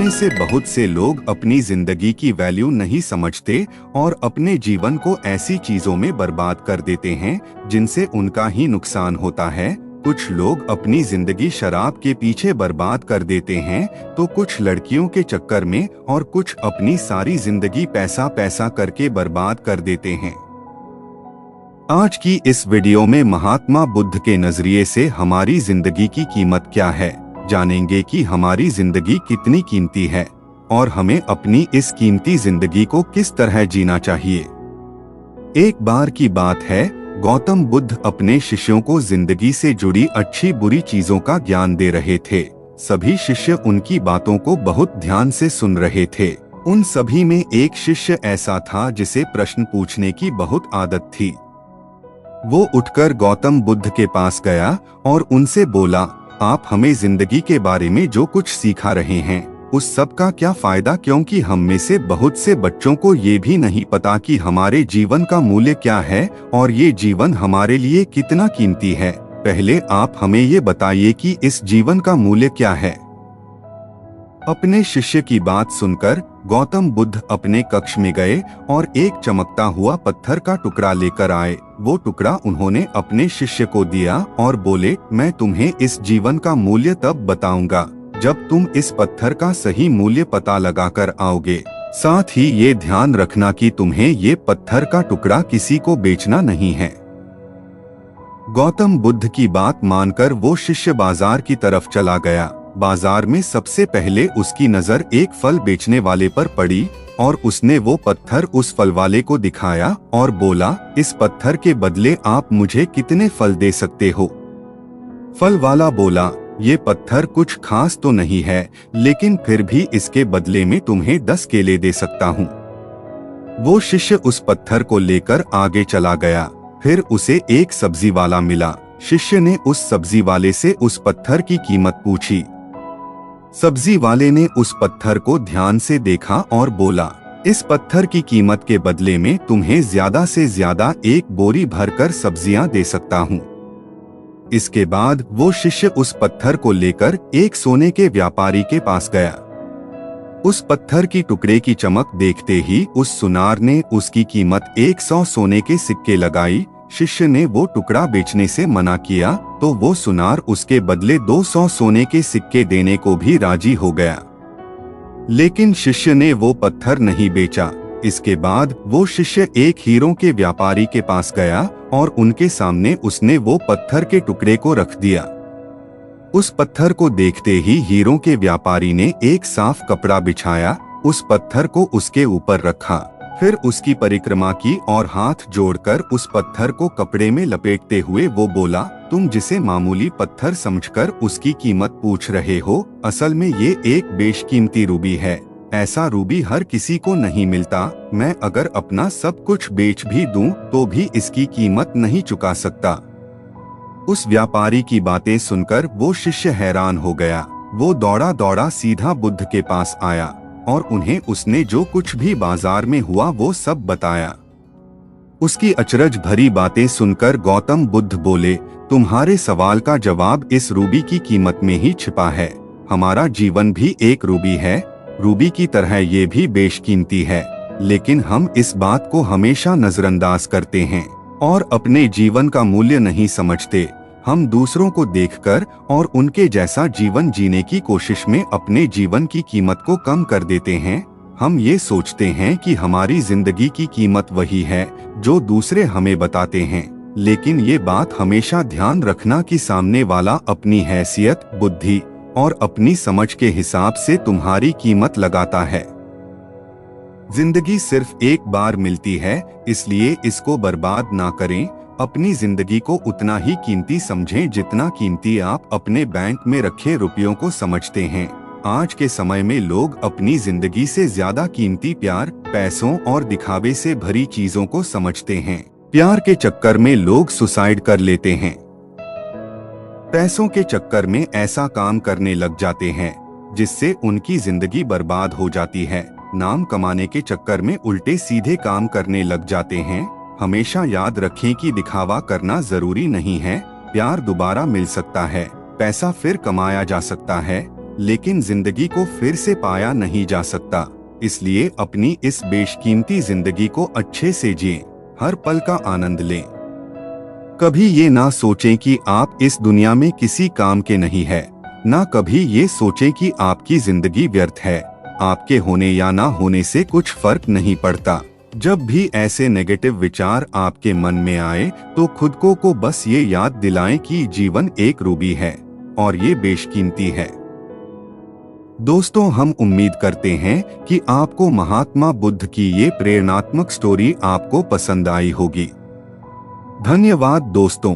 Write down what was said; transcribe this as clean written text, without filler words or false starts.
में से बहुत से लोग अपनी जिंदगी की वैल्यू नहीं समझते और अपने जीवन को ऐसी चीजों में बर्बाद कर देते हैं जिनसे उनका ही नुकसान होता है। कुछ लोग अपनी जिंदगी शराब के पीछे बर्बाद कर देते हैं, तो कुछ लड़कियों के चक्कर में और कुछ अपनी सारी जिंदगी पैसा पैसा करके बर्बाद कर देते हैं। आज की इस वीडियो में महात्मा बुद्ध के नजरिए से हमारी जिंदगी की कीमत क्या है, जानेंगे कि हमारी जिंदगी कितनी कीमती है और हमें अपनी इस कीमती जिंदगी को किस तरह जीना चाहिए। एक बार की बात है, गौतम बुद्ध अपने शिष्यों को जिंदगी से जुड़ी अच्छी बुरी चीजों का ज्ञान दे रहे थे। सभी शिष्य उनकी बातों को बहुत ध्यान से सुन रहे थे। उन सभी में एक शिष्य ऐसा था जिसे प्रश्न पूछने की बहुत आदत थी। वो उठकर गौतम बुद्ध के पास गया और उनसे बोला, आप हमें जिंदगी के बारे में जो कुछ सिखा रहे हैं उस सब का क्या फायदा, क्योंकि हम में से बहुत से बच्चों को ये भी नहीं पता कि हमारे जीवन का मूल्य क्या है और ये जीवन हमारे लिए कितना कीमती है। पहले आप हमें ये बताइए कि इस जीवन का मूल्य क्या है। अपने शिष्य की बात सुनकर गौतम बुद्ध अपने कक्ष में गए और एक चमकता हुआ पत्थर का टुकड़ा लेकर आए। वो टुकड़ा उन्होंने अपने शिष्य को दिया और बोले, मैं तुम्हें इस जीवन का मूल्य तब बताऊंगा जब तुम इस पत्थर का सही मूल्य पता लगाकर आओगे। साथ ही ये ध्यान रखना कि तुम्हें ये पत्थर का टुकड़ा किसी को बेचना नहीं है। गौतम बुद्ध की बात मानकर वो शिष्य बाजार की तरफ चला गया। बाजार में सबसे पहले उसकी नजर एक फल बेचने वाले पर पड़ी और उसने वो पत्थर उस फल वाले को दिखाया और बोला, इस पत्थर के बदले आप मुझे कितने फल दे सकते हो। फल वाला बोला, ये पत्थर कुछ खास तो नहीं है, लेकिन फिर भी इसके बदले में तुम्हें 10 केले दे सकता हूँ। वो शिष्य उस पत्थर को लेकर आगे चला गया। फिर उसे एक सब्जी वाला मिला। शिष्य ने उस सब्जी वाले से उस पत्थर की कीमत पूछी। सब्जी वाले ने उस पत्थर को ध्यान से देखा और बोला, इस पत्थर की कीमत के बदले में तुम्हें ज्यादा से ज्यादा 1 बोरी भरकर सब्जियां दे सकता हूँ। इसके बाद वो शिष्य उस पत्थर को लेकर एक सोने के व्यापारी के पास गया। उस पत्थर की टुकड़े की चमक देखते ही उस सुनार ने उसकी कीमत 100 सोने के सिक्के लगाई। शिष्य ने वो टुकड़ा बेचने से मना किया तो वो सुनार उसके बदले 200 सोने के सिक्के देने को भी राजी हो गया, लेकिन शिष्य ने वो पत्थर नहीं बेचा। इसके बाद वो शिष्य एक हीरों के व्यापारी के पास गया और उनके सामने उसने वो पत्थर के टुकड़े को रख दिया। उस पत्थर को देखते ही हीरों के व्यापारी ने एक साफ कपड़ा बिछाया, उस पत्थर को उसके ऊपर रखा, फिर उसकी परिक्रमा की और हाथ जोड़कर उस पत्थर को कपड़े में लपेटते हुए वो बोला, तुम जिसे मामूली पत्थर समझकर उसकी कीमत पूछ रहे हो, असल में ये एक बेशकीमती रूबी है। ऐसा रूबी हर किसी को नहीं मिलता। मैं अगर अपना सब कुछ बेच भी दूं तो भी इसकी कीमत नहीं चुका सकता। उस व्यापारी की बातें सुनकर वो शिष्य हैरान हो गया। वो दौड़ा दौड़ा सीधा बुद्ध के पास आया और उन्हें उसने जो कुछ भी बाजार में हुआ वो सब बताया। उसकी अचरज भरी बातें सुनकर गौतम बुद्ध बोले, तुम्हारे सवाल का जवाब इस रूबी की कीमत में ही छिपा है। हमारा जीवन भी एक रूबी है, रूबी की तरह ये भी बेशकीमती है, लेकिन हम इस बात को हमेशा नजरअंदाज करते हैं और अपने जीवन का मूल्य नहीं समझते। हम दूसरों को देखकर और उनके जैसा जीवन जीने की कोशिश में अपने जीवन की कीमत को कम कर देते हैं। हम ये सोचते हैं कि हमारी जिंदगी की कीमत वही है जो दूसरे हमें बताते हैं, लेकिन ये बात हमेशा ध्यान रखना कि सामने वाला अपनी हैसियत, बुद्धि और अपनी समझ के हिसाब से तुम्हारी कीमत लगाता है। जिंदगी सिर्फ एक बार मिलती है, इसलिए इसको बर्बाद ना करें। अपनी जिंदगी को उतना ही कीमती समझें जितना कीमती आप अपने बैंक में रखे रुपयों को समझते हैं। आज के समय में लोग अपनी जिंदगी से ज्यादा कीमती प्यार, पैसों और दिखावे से भरी चीजों को समझते हैं। प्यार के चक्कर में लोग सुसाइड कर लेते हैं। पैसों के चक्कर में ऐसा काम करने लग जाते हैं जिससे उनकी जिंदगी बर्बाद हो जाती है। नाम कमाने के चक्कर में उल्टे सीधे काम करने लग जाते हैं। हमेशा याद रखें कि दिखावा करना जरूरी नहीं है। प्यार दोबारा मिल सकता है, पैसा फिर कमाया जा सकता है, लेकिन जिंदगी को फिर से पाया नहीं जा सकता। इसलिए अपनी इस बेशकीमती जिंदगी को अच्छे से जिएं, हर पल का आनंद लें। कभी ये ना सोचें कि आप इस दुनिया में किसी काम के नहीं है, ना कभी ये सोचें कि आपकी जिंदगी व्यर्थ है। आपके होने या ना होने से कुछ फर्क नहीं पड़ता। जब भी ऐसे नेगेटिव विचार आपके मन में आए तो खुद को बस ये याद दिलाएं कि जीवन एक रूबी है और ये बेशकीमती है। दोस्तों, हम उम्मीद करते हैं कि आपको महात्मा बुद्ध की ये प्रेरणात्मक स्टोरी आपको पसंद आई होगी। धन्यवाद दोस्तों।